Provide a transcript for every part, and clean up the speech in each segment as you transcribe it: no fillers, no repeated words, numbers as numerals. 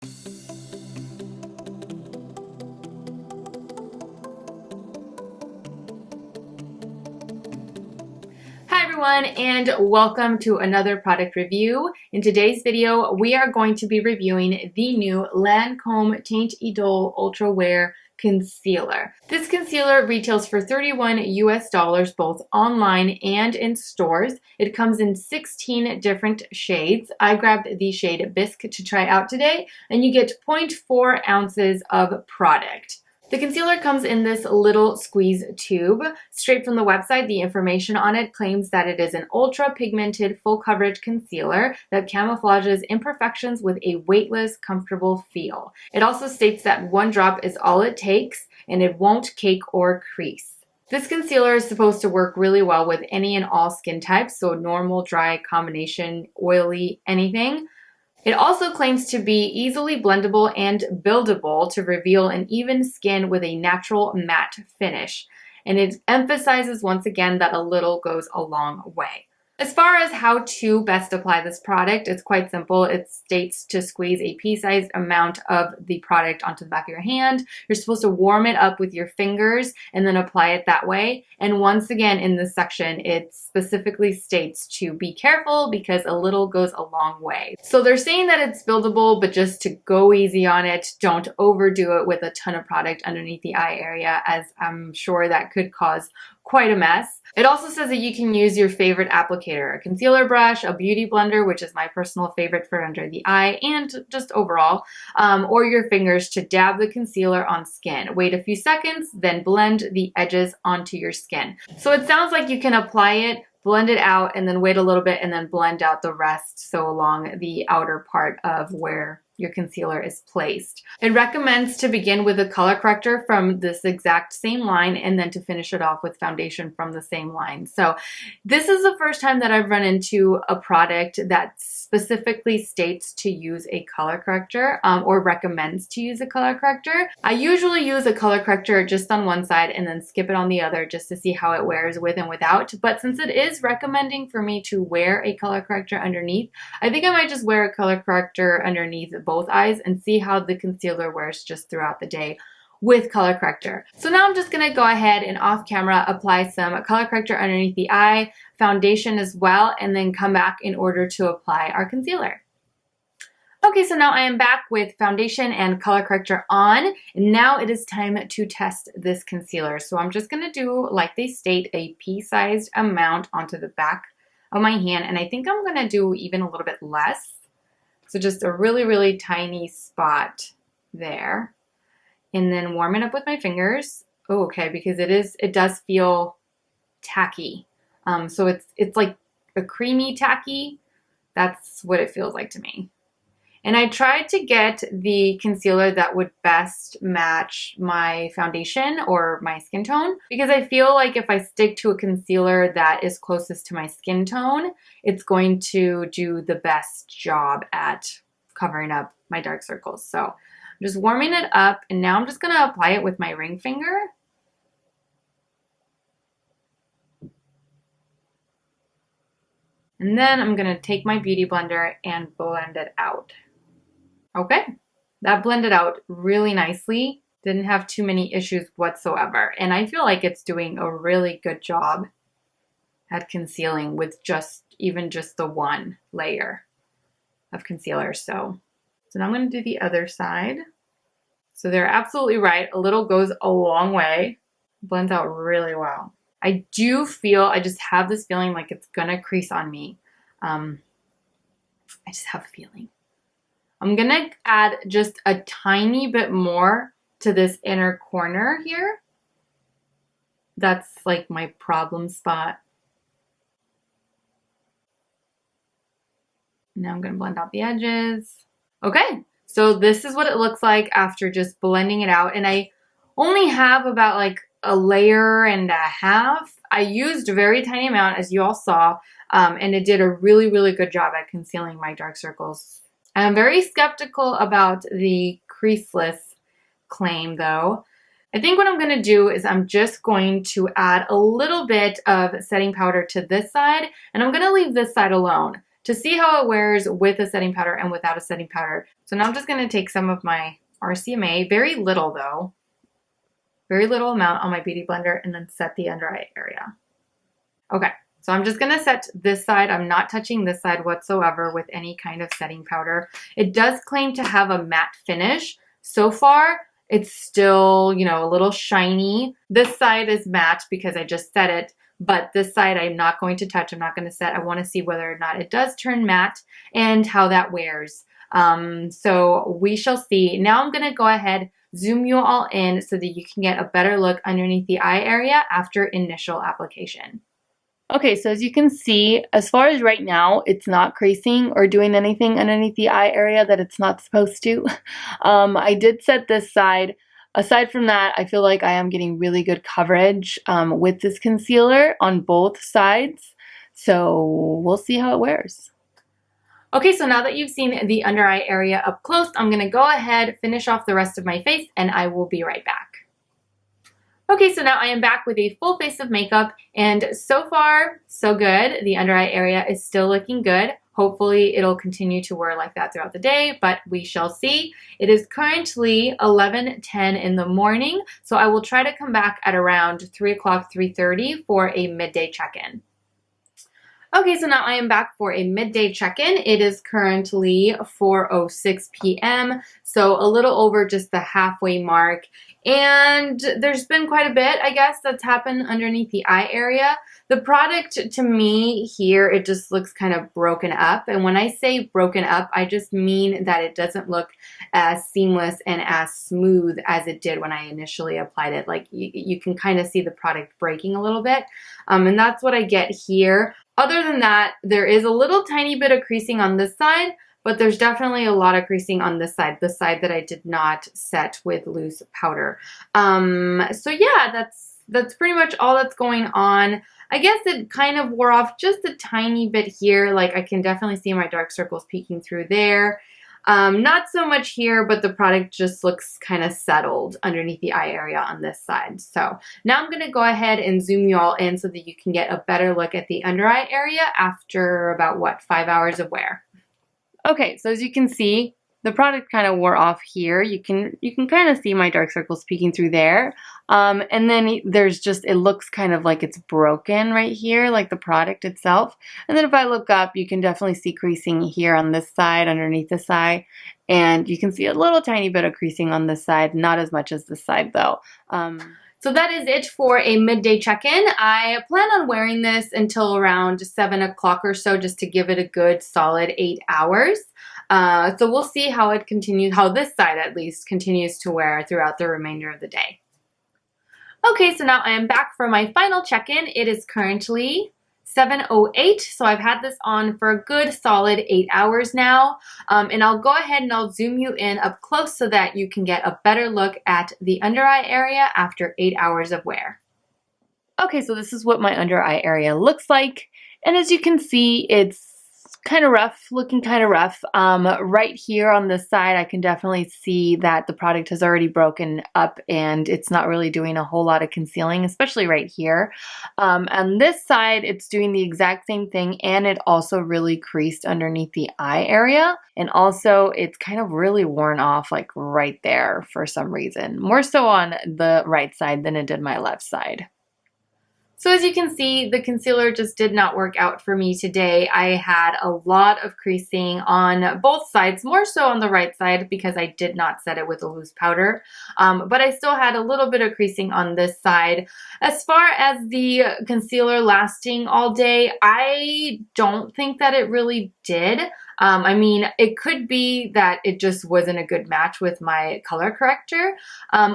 Hi everyone, and welcome to another product review. In today's video, we are going to be reviewing the new Lancôme Teint Idole Ultra Wear Concealer. This concealer retails for $31 US both online and in stores. It comes in 16 different shades. I grabbed the shade Bisque to try out today, and you get 0.4 ounces of product. The concealer comes in this little squeeze tube. Straight from the website, the information on it claims that it is an ultra pigmented full coverage concealer that camouflages imperfections with a weightless, comfortable feel. It also states that one drop is all it takes and it won't cake or crease. This concealer is supposed to work really well with any and all skin types, so normal, dry, combination, oily, anything. It also claims to be easily blendable and buildable to reveal an even skin with a natural matte finish. And it emphasizes once again that a little goes a long way. As far as how to best apply this product, it's quite simple. It states to squeeze a pea-sized amount of the product onto the back of your hand. You're supposed to warm it up with your fingers and then apply it that way. And once again, in this section, it specifically states to be careful because a little goes a long way. So they're saying that it's buildable, but just to go easy on it, don't overdo it with a ton of product underneath the eye area, as I'm sure that could cause quite a mess. It also says that you can use your favorite applicator, a concealer brush, a beauty blender, which is my personal favorite for under the eye and just overall, or your fingers to dab the concealer on skin. Wait a few seconds, then blend the edges onto your skin. So it sounds like you can apply it, blend it out, and then wait a little bit and then blend out the rest, so along the outer part of where your concealer is placed. It recommends to begin with a color corrector from this exact same line and then to finish it off with foundation from the same line. So this is the first time that I've run into a product that specifically states to use a color corrector or recommends to use a color corrector. I usually use a color corrector just on one side and then skip it on the other just to see how it wears with and without. But since it is recommending for me to wear a color corrector underneath, I think I might just wear a color corrector underneath both eyes and see how the concealer wears just throughout the day with color corrector. So now I'm just going to go ahead and off camera apply some color corrector underneath the eye, foundation as well, and then come back in order to apply our concealer. Okay, so now I am back with foundation and color corrector on, and now it is time to test this concealer. So I'm just going to do, like they state, a pea-sized amount onto the back of my hand, and I think I'm going to do even a little bit less. So just a really, really tiny spot there. And then warm it up with my fingers. Oh, okay, because it does feel tacky. So it's like a creamy tacky. That's what it feels like to me. And I tried to get the concealer that would best match my foundation or my skin tone, because I feel like if I stick to a concealer that is closest to my skin tone, it's going to do the best job at covering up my dark circles. So I'm just warming it up, and now I'm just going to apply it with my ring finger. And then I'm going to take my beauty blender and blend it out. Okay, that blended out really nicely. Didn't have too many issues whatsoever. And I feel like it's doing a really good job at concealing with even just the one layer of concealer. So now I'm going to do the other side. So they're absolutely right. A little goes a long way. Blends out really well. I just have this feeling like it's going to crease on me. I just have a feeling. I'm going to add just a tiny bit more to this inner corner here. That's like my problem spot. Now I'm going to blend out the edges. Okay, so this is what it looks like after just blending it out. And I only have about like a layer and a half. I used a very tiny amount, as you all saw, and it did a really, really good job at concealing my dark circles. I'm very skeptical about the creaseless claim though. I think what I'm going to do is I'm just going to add a little bit of setting powder to this side, and I'm going to leave this side alone to see how it wears with a setting powder and without a setting powder. So now I'm just going to take some of my RCMA, very little though, very little amount on my Beauty Blender, and then set the under eye area. Okay, so I'm just gonna set this side. I'm not touching this side whatsoever with any kind of setting powder. It does claim to have a matte finish. So far, it's still, you know, a little shiny. This side is matte because I just set it, but this side I'm not going to touch. I'm not gonna set. I wanna see whether or not it does turn matte and how that wears. So we shall see. Now I'm gonna go ahead, zoom you all in so that you can get a better look underneath the eye area after initial application. Okay, so as you can see, as far as right now, it's not creasing or doing anything underneath the eye area that it's not supposed to. I did set this side. Aside from that, I feel like I am getting really good coverage with this concealer on both sides. So we'll see how it wears. Okay, so now that you've seen the under eye area up close, I'm gonna go ahead, finish off the rest of my face, and I will be right back. Okay, so now I am back with a full face of makeup, and so far, so good. The under eye area is still looking good. Hopefully it'll continue to wear like that throughout the day, but we shall see. It is currently 11:10 in the morning, so I will try to come back at around 3 o'clock, 3:30 for a midday check-in. Okay, so now I am back for a midday check-in. It is currently 4:06 p.m., so a little over just the halfway mark. And there's been quite a bit, I guess, that's happened underneath the eye area. The product, to me, here, it just looks kind of broken up. And when I say broken up, I just mean that it doesn't look as seamless and as smooth as it did when I initially applied it. Like, you can kind of see the product breaking a little bit. And that's what I get here. Other than that, there is a little tiny bit of creasing on this side, but there's definitely a lot of creasing on this side, the side that I did not set with loose powder. So yeah, that's pretty much all that's going on. I guess it kind of wore off just a tiny bit here. Like, I can definitely see my dark circles peeking through there. Not so much here, but the product just looks kind of settled underneath the eye area on this side. So now I'm going to go ahead and zoom you all in so that you can get a better look at the under eye area after about, what, 5 hours of wear. Okay, so as you can see, the product kind of wore off here. You can kind of see my dark circles peeking through there. And then there's just, it looks kind of like it's broken right here, like the product itself. And then if I look up, you can definitely see creasing here on this side, underneath this eye. And you can see a little tiny bit of creasing on this side, not as much as this side though. So that is it for a midday check-in. I plan on wearing this until around 7 o'clock or so, just to give it a good solid 8 hours. So we'll see how it continues, how this side at least continues to wear throughout the remainder of the day. Okay, so now I am back for my final check-in. It is currently 7:08, so I've had this on for a good solid 8 hours now. And I'll go ahead and I'll zoom you in up close so that you can get a better look at the under eye area after 8 hours of wear. Okay, so this is what my under eye area looks like. And as you can see, it's kind of rough, looking kind of rough. Right here on this side, I can definitely see that the product has already broken up and it's not really doing a whole lot of concealing, especially right here. On this side, it's doing the exact same thing, and it also really creased underneath the eye area. And also, it's kind of really worn off, like right there for some reason. More so on the right side than it did my left side. So as you can see, the concealer just did not work out for me today. I had a lot of creasing on both sides, more so on the right side because I did not set it with a loose powder. But I still had a little bit of creasing on this side. As far as the concealer lasting all day, I don't think that it really did. I mean, it could be that it just wasn't a good match with my color corrector,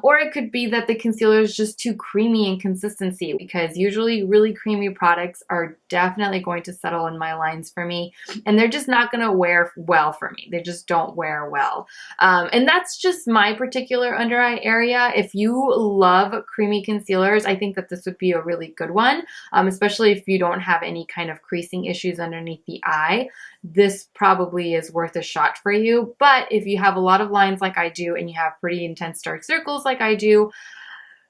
or it could be that the concealer is just too creamy in consistency, because usually really creamy products are definitely going to settle in my lines for me, and they're just not going to wear well for me. They just don't wear well. And that's just my particular under eye area. If you love creamy concealers, I think that this would be a really good one, especially if you don't have any kind of creasing issues underneath the eye. This probably is worth a shot for you. But if you have a lot of lines like I do and you have pretty intense dark circles like I do,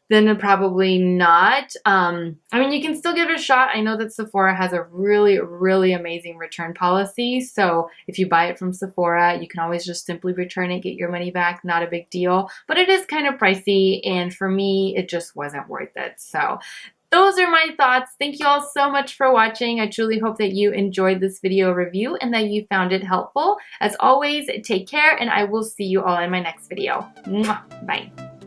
then probably not. I mean, you can still give it a shot. I know that Sephora has a really, really amazing return policy. So if you buy it from Sephora, you can always just simply return it, get your money back. Not a big deal, but it is kind of pricey. And for me, it just wasn't worth it. So those are my thoughts. Thank you all so much for watching. I truly hope that you enjoyed this video review and that you found it helpful. As always, take care, and I will see you all in my next video. Mwah. Bye.